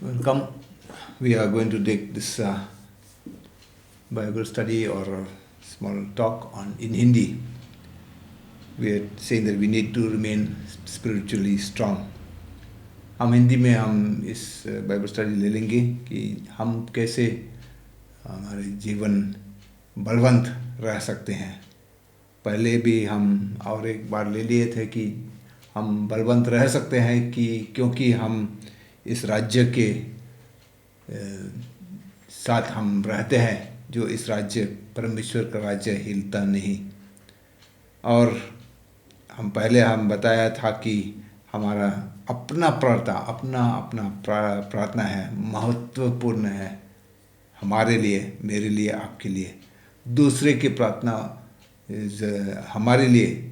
Welcome. We are going to take this Bible study or a small talk on in Hindi. We are saying that we need to remain spiritually strong. हम हिंदी में हम इस Bible study ले लेंगे कि हम कैसे हमारे जीवन बलवंत रह सकते हैं। पहले भी हम और एक बार ले लिए थे कि हम बलवंत रह सकते हैं कि क्योंकि हम इस राज्य के साथ हम रहते हैं, जो इस राज्य परमेश्वर का राज्य हिलता नहीं। और हम पहले हम बताया था कि हमारा अपना प्रार्थना है, महत्वपूर्ण है हमारे लिए, मेरे लिए, आपके लिए। दूसरे की प्रार्थना हमारे लिए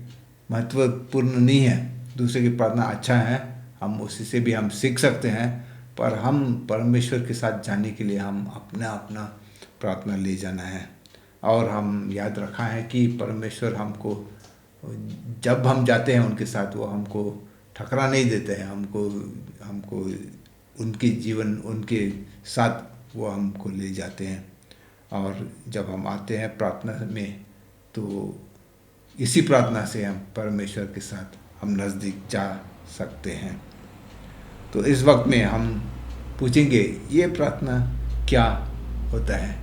महत्वपूर्ण नहीं है। दूसरे की प्रार्थना अच्छा है, हम उसी से भी हम सीख सकते हैं, पर हम परमेश्वर के साथ जाने के लिए हम अपना प्रार्थना ले जाना है। और हम याद रखा है कि परमेश्वर हमको जब हम जाते हैं उनके साथ, वो हमको ठकरा नहीं देते हैं। हमको उनके जीवन, उनके साथ वो हमको ले जाते हैं। और जब हम आते हैं प्रार्थना में, तो इसी प्रार्थना से हम परमेश्वर के साथ हम नज़दीक जा सकते हैं। तो इस वक्त में हम पूछेंगे ये प्रार्थना क्या होता है।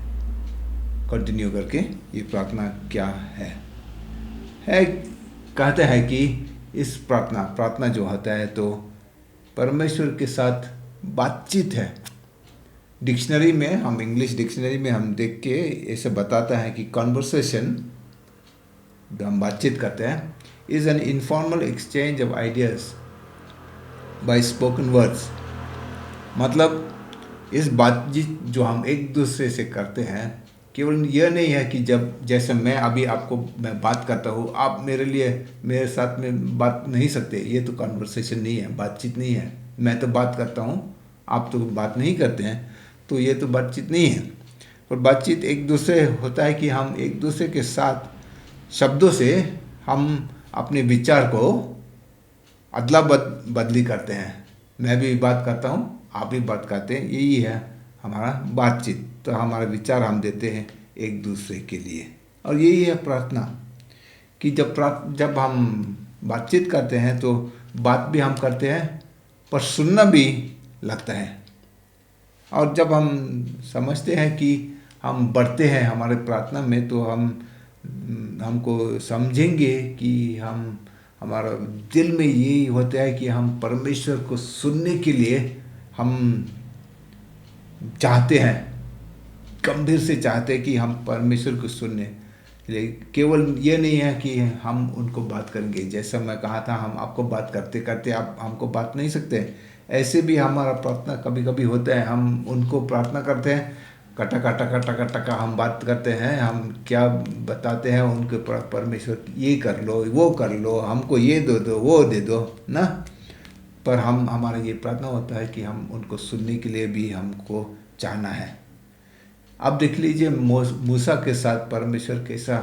कंटिन्यू करके ये प्रार्थना क्या है कहते हैं कि इस प्रार्थना जो होता है तो परमेश्वर के साथ बातचीत है। डिक्शनरी में हम, इंग्लिश डिक्शनरी में हम देख के ऐसे बताता है कि कॉन्वर्सेशन, जो हम बातचीत करते हैं, is an informal exchange of ideas by spoken words. मतलब इस बातचीत जो हम एक दूसरे से करते हैं, केवल यह नहीं है कि जब जैसे मैं अभी आपको मैं बात करता हूँ, आप मेरे साथ में बात नहीं सकते। ये तो कन्वर्सेशन नहीं है, बातचीत नहीं है। मैं तो बात करता हूँ, आप तो बात नहीं करते हैं, तो ये तो बातचीत नहीं है। और बातचीत एक दूसरे होता है कि हम एक दूसरे के साथ शब्दों से हम अपने विचार को अदला बदली करते हैं। मैं भी बात करता हूँ, आप भी बात करते हैं, यही है हमारा बातचीत। तो हमारा विचार हम देते हैं एक दूसरे के लिए। और यही है प्रार्थना कि जब हम बातचीत करते हैं तो बात भी हम करते हैं, पर सुनना भी लगता है। और जब हम समझते हैं कि हम बढ़ते हैं हमारे प्रार्थना में, तो हमको समझेंगे कि हमारा दिल में यही होता है कि हम परमेश्वर को सुनने के लिए हम चाहते हैं, गंभीर से चाहते हैं कि हम परमेश्वर को सुनने। केवल ये नहीं है कि हम उनको बात करेंगे, जैसा मैं कहा था, हम आपको बात करते करते आप हमको बात नहीं सकते। ऐसे भी हमारा प्रार्थना कभी कभी होता है, हम उनको प्रार्थना करते हैं, कटा हम बात करते हैं, हम क्या बताते हैं उनके परमेश्वर, ये कर लो, वो कर लो, हमको ये दे दो, वो दे दो ना। पर हमारा ये प्रार्थना होता है कि हम उनको सुनने के लिए भी हमको चाहना है। अब देख लीजिए मूसा के साथ परमेश्वर कैसा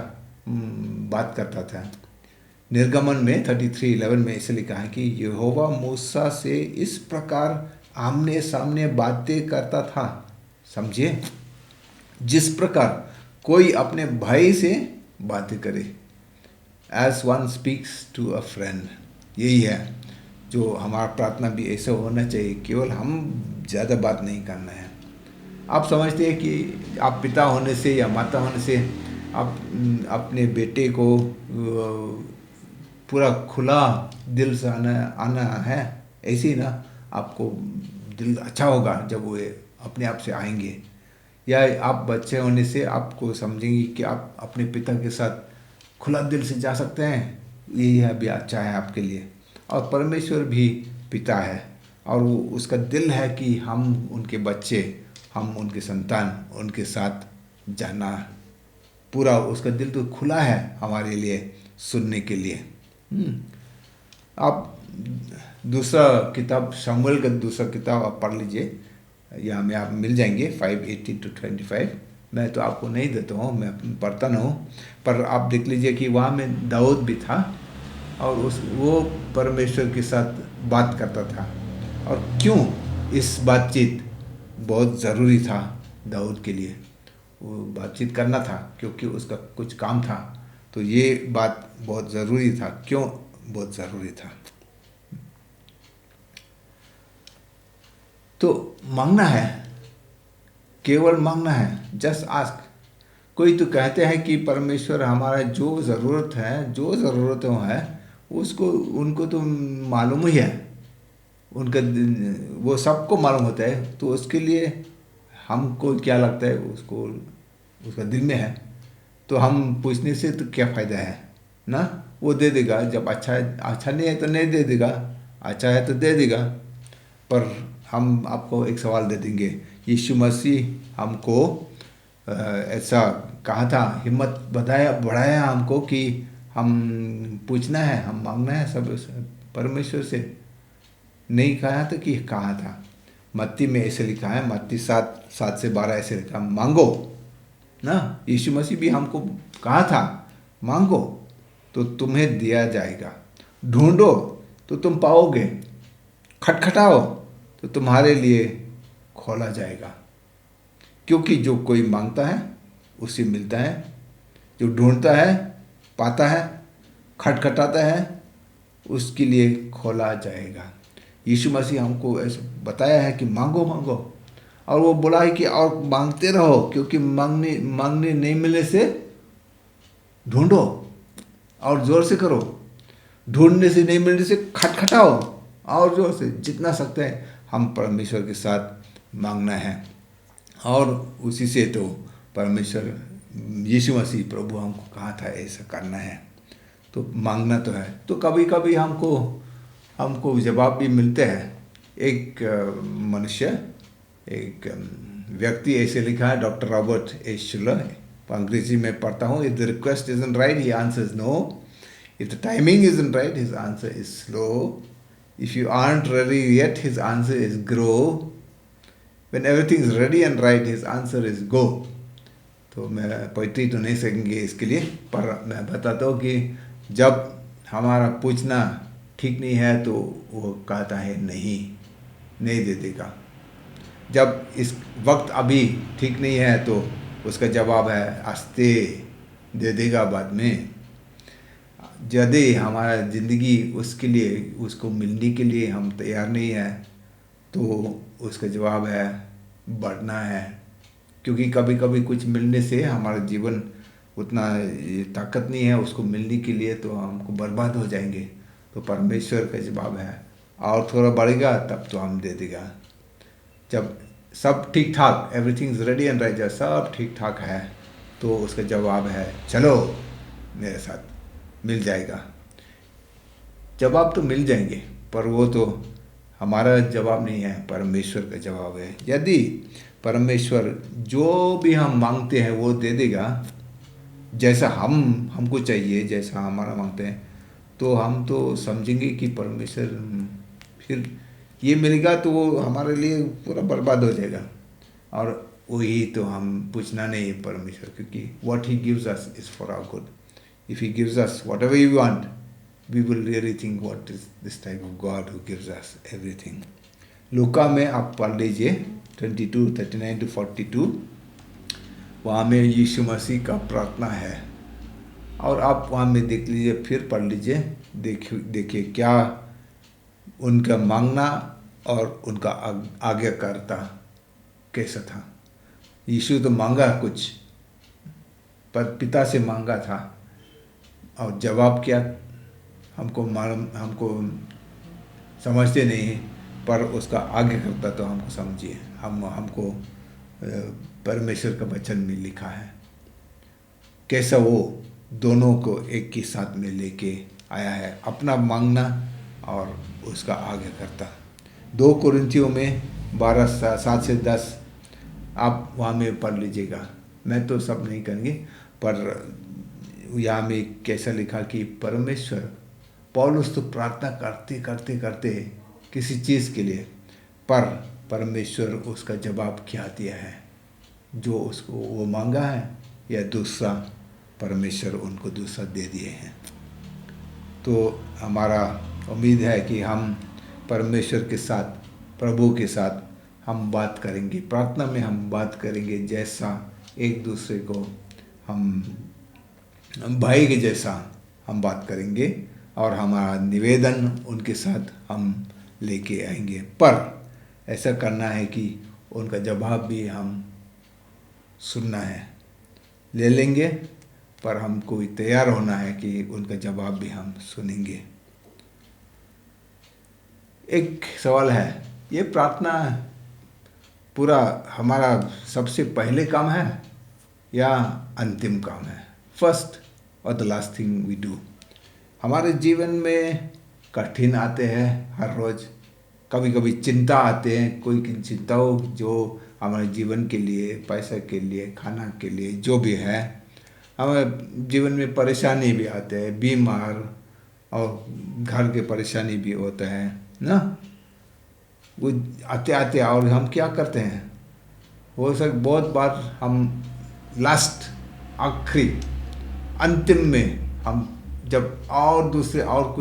बात करता था। निर्गमन में 33:11 में ऐसे लिखा है कि यहोवा मूसा से इस प्रकार आमने सामने बातें करता था। समझिए, जिस प्रकार कोई अपने भाई से बातें करे, as one speaks to a friend. यही है जो हमारा प्रार्थना भी ऐसा होना चाहिए। केवल हम ज़्यादा बात नहीं करना है। आप समझते हैं कि आप पिता होने से या माता होने से आप अपने बेटे को पूरा खुला दिल से आना है, ऐसे ही ना आपको दिल अच्छा होगा जब वो अपने आप से आएंगे। या आप बच्चे होने से आपको समझेंगे कि आप अपने पिता के साथ खुला दिल से जा सकते हैं, यही है भी अच्छा है आपके लिए। और परमेश्वर भी पिता है, और वो उसका दिल है कि हम उनके बच्चे, हम उनके संतान, उनके साथ जाना। पूरा उसका दिल तो खुला है हमारे लिए सुनने के लिए। आप दूसरा किताब, शमूएल का दूसरा किताब आप पढ़ लीजिए, यहाँ में आप मिल जाएंगे 5:18-25। मैं तो आपको नहीं देता हूँ, मैं पढ़ता ना हूँ, पर आप देख लीजिए कि वहाँ में दाऊद भी था, और वो परमेश्वर के साथ बात करता था। और क्यों इस बातचीत बहुत ज़रूरी था दाऊद के लिए, वो बातचीत करना था क्योंकि उसका कुछ काम था। तो ये बात बहुत ज़रूरी था। क्यों बहुत ज़रूरी था? तो मांगना है, केवल मांगना है, जस्ट आस्क। कोई तो कहते हैं कि परमेश्वर हमारा जो ज़रूरत है, जो ज़रूरतों है उसको, उनको तो मालूम ही है, उनका वो सबको मालूम होता है। तो उसके लिए हमको क्या लगता है, उसको उसका दिल में है, तो हम पूछने से तो क्या फ़ायदा है ना? वो दे देगा। जब अच्छा है, अच्छा नहीं है तो नहीं दे देगा, अच्छा है तो दे देगा। पर हम आपको एक सवाल दे देंगे। यीशु मसीह हमको ऐसा कहा था, हिम्मत बढ़ाया हमको कि हम पूछना है, हम मांगना है सब परमेश्वर से। नहीं कहा था कि कहा था। मत्ती में ऐसे लिखा है, मत्ती 7:7 से 12 ऐसे लिखा, मांगो ना। यीशु मसीह भी हमको कहा था, मांगो तो तुम्हें दिया जाएगा, ढूंढो तो तुम पाओगे, खटखटाओ तो तुम्हारे लिए खोला जाएगा। क्योंकि जो कोई मांगता है उसे मिलता है, जो ढूंढता है पाता है, खटखटाता है उसके लिए खोला जाएगा। यीशु मसीह हमको ऐसे बताया है कि मांगो मांगो, और वो बोला है कि और मांगते रहो, क्योंकि मांगने मांगने नहीं मिलने से ढूंढो और जोर से करो, ढूंढने से नहीं मिलने से खटखटाओ और जोर से। जितना सकते हैं हम परमेश्वर के साथ मांगना है, और उसी से तो परमेश्वर यीशु मसीह प्रभु हमको कहा था ऐसा करना है। तो मांगना तो है। तो कभी कभी हमको हमको जवाब भी मिलते हैं। एक मनुष्य, एक व्यक्ति ऐसे लिखा है, डॉक्टर रॉबर्ट ए शुलर, अंग्रेजी में पढ़ता हूँ। If the request isn't right he answers no, if the timing isn't right his answer is slow, if you aren't ready yet his answer is grow, when everything is ready and right his answer is go. तो मैं poetry तो नहीं सकेंगे इसके लिए, पर मैं बताता हूँ कि जब हमारा पूछना ठीक नहीं है तो वो कहता है नहीं, नहीं दे देगा। जब इस वक्त अभी ठीक नहीं है तो उसका जवाब है आस्ते, दे देगा बाद में। यदि हमारा ज़िंदगी उसके लिए, उसको मिलने के लिए हम तैयार नहीं है, तो उसका जवाब है बढ़ना है। क्योंकि कभी कभी कुछ मिलने से हमारा जीवन उतना ताकत नहीं है उसको मिलने के लिए, तो हमको बर्बाद हो जाएंगे। तो परमेश्वर का जवाब है और थोड़ा बढ़ेगा तब तो हम दे देगा। जब सब ठीक ठाक, everything is ready and right, जब सब ठीक ठाक है तो उसका जवाब है चलो मेरे साथ, मिल जाएगा। जवाब तो मिल जाएंगे, पर वो तो हमारा जवाब नहीं है, परमेश्वर का जवाब है। यदि परमेश्वर जो भी हम मांगते हैं वो दे देगा, जैसा हमको चाहिए, जैसा हमारा मांगते हैं, तो हम तो समझेंगे कि परमेश्वर फिर ये मिलेगा तो वो हमारे लिए पूरा बर्बाद हो जाएगा। और वही तो हम पूछना नहीं है परमेश्वर, क्योंकि what he gives us is for our good. If he gives us whatever you want, we will really think what is this type of god who gives us everything. लूका में आप पढ़ लीजिए 22:39-42, वहाँ में यीशु मसीह का प्रार्थना है, और आप वहाँ में देख लीजिए, फिर पढ़ लीजिए, देखिए क्या उनका मांगना और उनका आज्ञाकारिता कैसा था। यीशु तो मांगा कुछ, पर पिता से मांगा था, और जवाब क्या हमको मालूम, हमको समझते नहीं, पर उसका आज्ञाकारिता तो हमको समझिए। हमको परमेश्वर का वचन में लिखा है कैसा वो दोनों को एक ही साथ में लेके आया है, अपना मांगना और उसका आगे करता। 2 कुरिन्थियों में 12:7-10 आप वहाँ में पढ़ लीजिएगा, मैं तो सब नहीं करेंगे, पर यहाँ में कैसा लिखा कि परमेश्वर, पौलुस तो प्रार्थना करते करते करते किसी चीज़ के लिए, पर परमेश्वर उसका जवाब क्या दिया है, जो उसको वो मांगा है या दूसरा, परमेश्वर उनको दूसरा दे दिए हैं। तो हमारा उम्मीद है कि हम परमेश्वर के साथ, प्रभु के साथ हम बात करेंगे, प्रार्थना में हम बात करेंगे जैसा एक दूसरे को हम भाई के जैसा हम बात करेंगे और हमारा निवेदन उनके साथ हम लेके आएंगे। पर ऐसा करना है कि उनका जवाब भी हम सुनना है, ले लेंगे, पर हमको भी तैयार होना है कि उनका जवाब भी हम सुनेंगे। एक सवाल है, ये प्रार्थना पूरा हमारा सबसे पहले काम है या अंतिम काम है? फर्स्ट और the last thing we do. हमारे जीवन में कठिन आते हैं हर रोज़, कभी कभी चिंता आते हैं, कोई की चिंता हो जो हमारे जीवन के लिए, पैसा के लिए, खाना के लिए, जो भी है। हमारे जीवन में परेशानी भी आते हैं, बीमार और घर के परेशानी भी होता है ना। वो आते आते और हम क्या करते हैं, हो सक बहुत बार हम लास्ट, आखिरी, अंतिम में हम जब और दूसरे और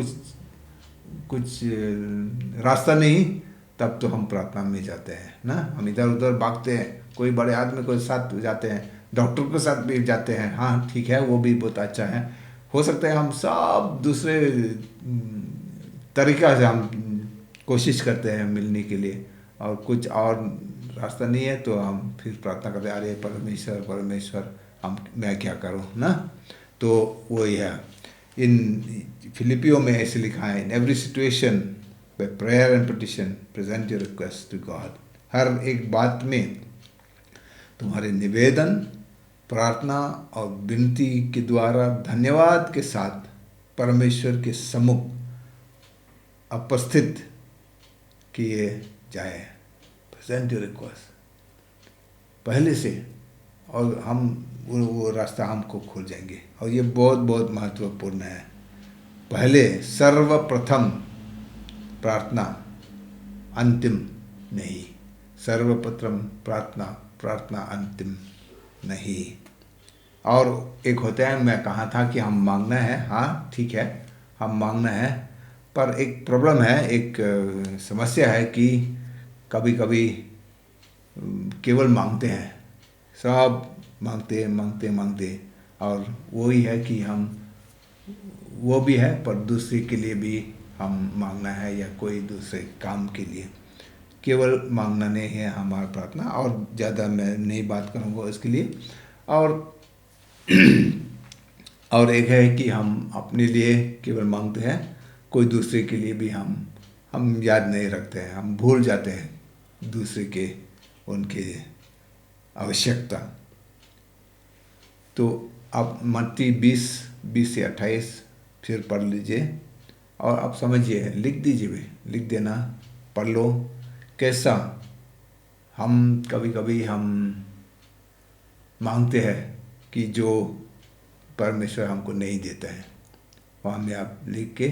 कुछ रास्ता नहीं, तब तो हम प्रार्थना में जाते हैं ना। हम इधर उधर भागते हैं, कोई बड़े आदमी के साथ जाते हैं, डॉक्टर के साथ भी जाते हैं, हाँ ठीक है, वो भी बहुत अच्छा है। हो सकता है हम सब दूसरे तरीका से हम कोशिश करते हैं मिलने के लिए, और कुछ और रास्ता नहीं है तो हम फिर प्रार्थना करते हैं, अरे परमेश्वर परमेश्वर मैं क्या करूं ना। तो वही है, इन फिलिपियो में ऐसे लिखा है, in every situation by prayer and petition present your request to God. हर एक बात में तुम्हारे निवेदन, प्रार्थना और विनती के द्वारा धन्यवाद के साथ परमेश्वर के सम्मुख उपस्थित किए जाए। प्रेजेंट योर रिक्वेस्ट पहले से, और हम वो रास्ता हमको खोल जाएंगे। और ये बहुत बहुत महत्वपूर्ण है। पहले सर्वप्रथम प्रार्थना, अंतिम नहीं। सर्वप्रथम प्रार्थना, प्रार्थना अंतिम नहीं। और एक होता है, मैं कहा था कि हम मांगना है, हाँ ठीक है, हम मांगना है, पर एक प्रॉब्लम है, एक समस्या है कि कभी कभी केवल मांगते हैं, सब मांगते मांगते मांगते, और वही है कि हम वो भी है, पर दूसरे के लिए भी हम मांगना है या कोई दूसरे काम के लिए। केवल मांगना नहीं है हमारा प्रार्थना। और ज़्यादा मैं नहीं बात करूँगा इसके लिए। और और एक है कि हम अपने लिए केवल मांगते हैं, कोई दूसरे के लिए भी हम याद नहीं रखते हैं, हम भूल जाते हैं दूसरे के उनके आवश्यकता। तो आप मत्ती 20 से 28 फिर पढ़ लीजिए और आप समझिए, लिख दीजिए भी, लिख देना, पढ़ लो। कैसा हम कभी कभी हम मांगते हैं कि जो परमेश्वर हमको नहीं देता है, वहाँ में आप लिख के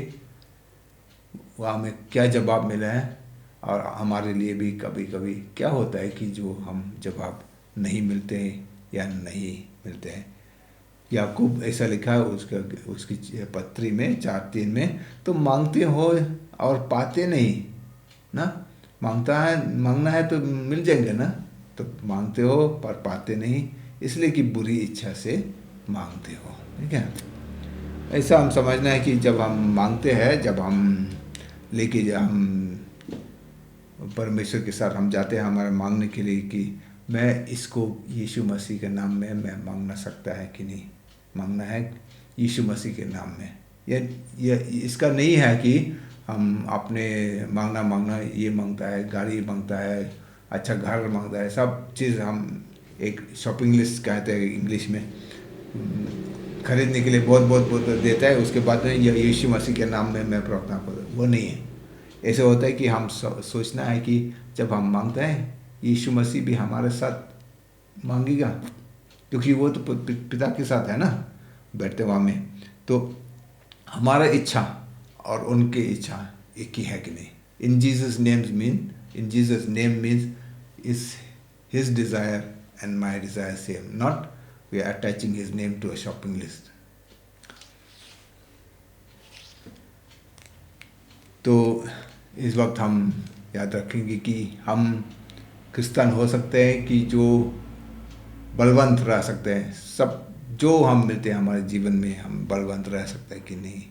वहाँ में क्या जवाब मिला है, और हमारे लिए भी कभी कभी क्या होता है कि जो हम जवाब नहीं मिलते हैं या नहीं मिलते हैं। याकूब ऐसा लिखा है उसकी पत्री में 4:3 में, तो मांगते हो और पाते नहीं ना। मांगना है तो मिल जाएंगे ना, तो मांगते हो पर पाते नहीं, इसलिए कि बुरी इच्छा से मांगते हो। ठीक है, ऐसा हम समझना है कि जब हम मांगते हैं, जब हम लेके हम परमेश्वर के साथ हम जाते हैं हमारे मांगने के लिए कि मैं इसको यीशु मसीह के नाम में मैं मांगना सकता है कि नहीं। मांगना है यीशु मसीह के नाम में। ये इसका नहीं है कि हम अपने मांगना ये मांगता है, गाड़ी मांगता है, अच्छा घर मांगता है, सब चीज़ हम एक शॉपिंग लिस्ट कहते हैं इंग्लिश में, खरीदने के लिए बहुत बहुत बहुत देता है, उसके बाद में यीशु मसीह के नाम में मैं प्रार्थना करूँ, वो नहीं है। ऐसे होता है कि हम सोचना है कि जब हम मांगते हैं यीशु मसीह भी हमारे साथ मांगेगा, क्योंकि वो तो पिता के साथ है ना, बैठते वहाँ में। तो हमारा इच्छा और उनकी इच्छा एक ही है कि नहीं। In Jesus name means is his desire and my desire same, not we are attaching his name to a shopping list. तो इस वक्त हम याद रखेंगे कि हम क्रिस्तान हो सकते हैं कि जो बलवंत रह सकते हैं, सब जो हम मिलते हैं हमारे जीवन में हम बलवंत रह सकते हैं कि नहीं।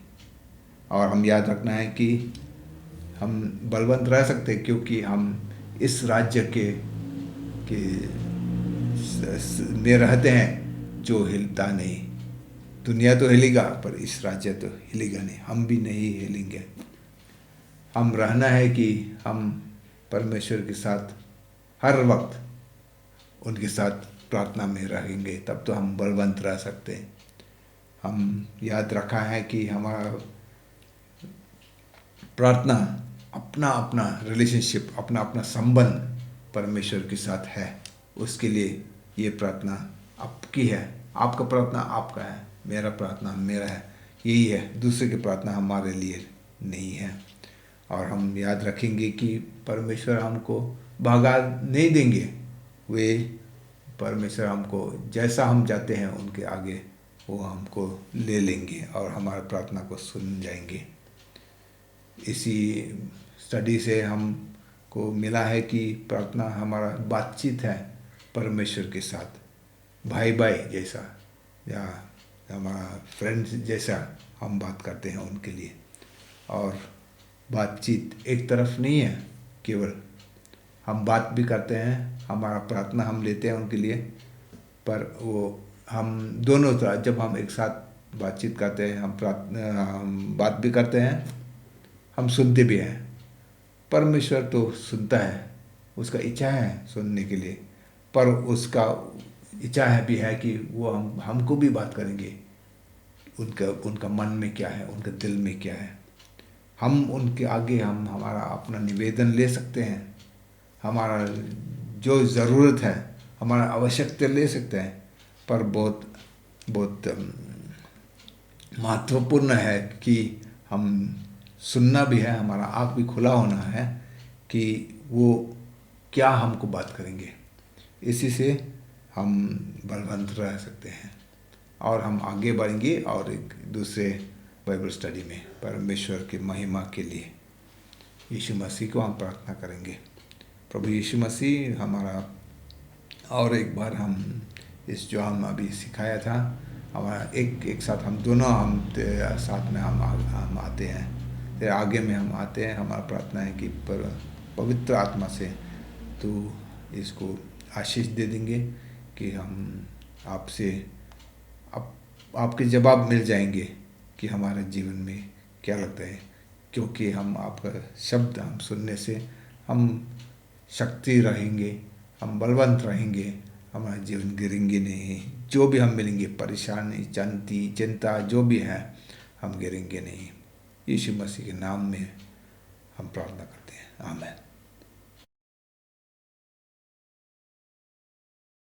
और हम याद रखना है कि हम बलवंत रह सकते हैं क्योंकि हम इस राज्य के में रहते हैं जो हिलता नहीं। दुनिया तो हिलेगा पर इस राज्य तो हिलेगा नहीं, हम भी नहीं हिलेंगे। हम रहना है कि हम परमेश्वर के साथ हर वक्त उनके साथ प्रार्थना में रहेंगे, तब तो हम बलवंत रह सकते हैं। हम याद रखा है कि हमारा प्रार्थना अपना अपना रिलेशनशिप, अपना अपना संबंध परमेश्वर के साथ है। उसके लिए ये प्रार्थना आपकी है, आपका प्रार्थना आपका है, मेरा प्रार्थना मेरा है। यही है, दूसरे की प्रार्थना हमारे लिए नहीं है। और हम याद रखेंगे कि परमेश्वर हमको भगा नहीं देंगे। वे परमेश्वर हमको जैसा हम जाते हैं उनके आगे वो हमको ले लेंगे और हमारी प्रार्थना को सुन जाएंगे। इसी स्टडी से हमको मिला है कि प्रार्थना हमारा बातचीत है परमेश्वर के साथ, भाई भाई जैसा या हमारा फ्रेंड्स जैसा हम बात करते हैं उनके लिए। और बातचीत एक तरफ नहीं है, केवल हम बात भी करते हैं, हमारा प्रार्थना हम लेते हैं उनके लिए, पर वो हम दोनों तरह जब हम एक साथ बातचीत करते हैं, हम बात भी करते हैं, हम सुनते भी हैं। परमेश्वर तो सुनता है, उसका इच्छा है सुनने के लिए, पर उसका इच्छा है भी है कि वो हमको भी बात करेंगे, उनका मन में क्या है, उनके दिल में क्या है। हम उनके आगे हम हमारा अपना निवेदन ले सकते हैं, हमारा जो ज़रूरत है, हमारा आवश्यकता ले सकते हैं। पर बहुत बहुत महत्वपूर्ण है कि हम सुनना भी है, हमारा आँख भी खुला होना है कि वो क्या हमको बात करेंगे। इसी से हम बलवंत रह सकते हैं और हम आगे बढ़ेंगे और एक दूसरे बाइबल स्टडी में परमेश्वर की महिमा के लिए यीशु मसीह को हम प्रार्थना करेंगे। प्रभु यीशु मसीह हमारा, और एक बार हम इस जो हम अभी सिखाया था, हमारा एक साथ हम दोनों हम साथ में हम आते हैं, तेरे आगे में हम आते हैं। हमारा प्रार्थना है कि पवित्र आत्मा से तू इसको आशीष दे देंगे कि हम आपसे आपके जवाब मिल जाएंगे कि हमारे जीवन में क्या लगता है, क्योंकि हम आपका शब्द हम सुनने से हम शक्ति रहेंगे, हम बलवंत रहेंगे, हमारा जीवन गिरेंगे नहीं। जो भी हम मिलेंगे, परेशानी, चिंता जो भी है, हम गिरेंगे नहीं। यीशु मसीह के नाम में हम प्रार्थना करते हैं, आमीन।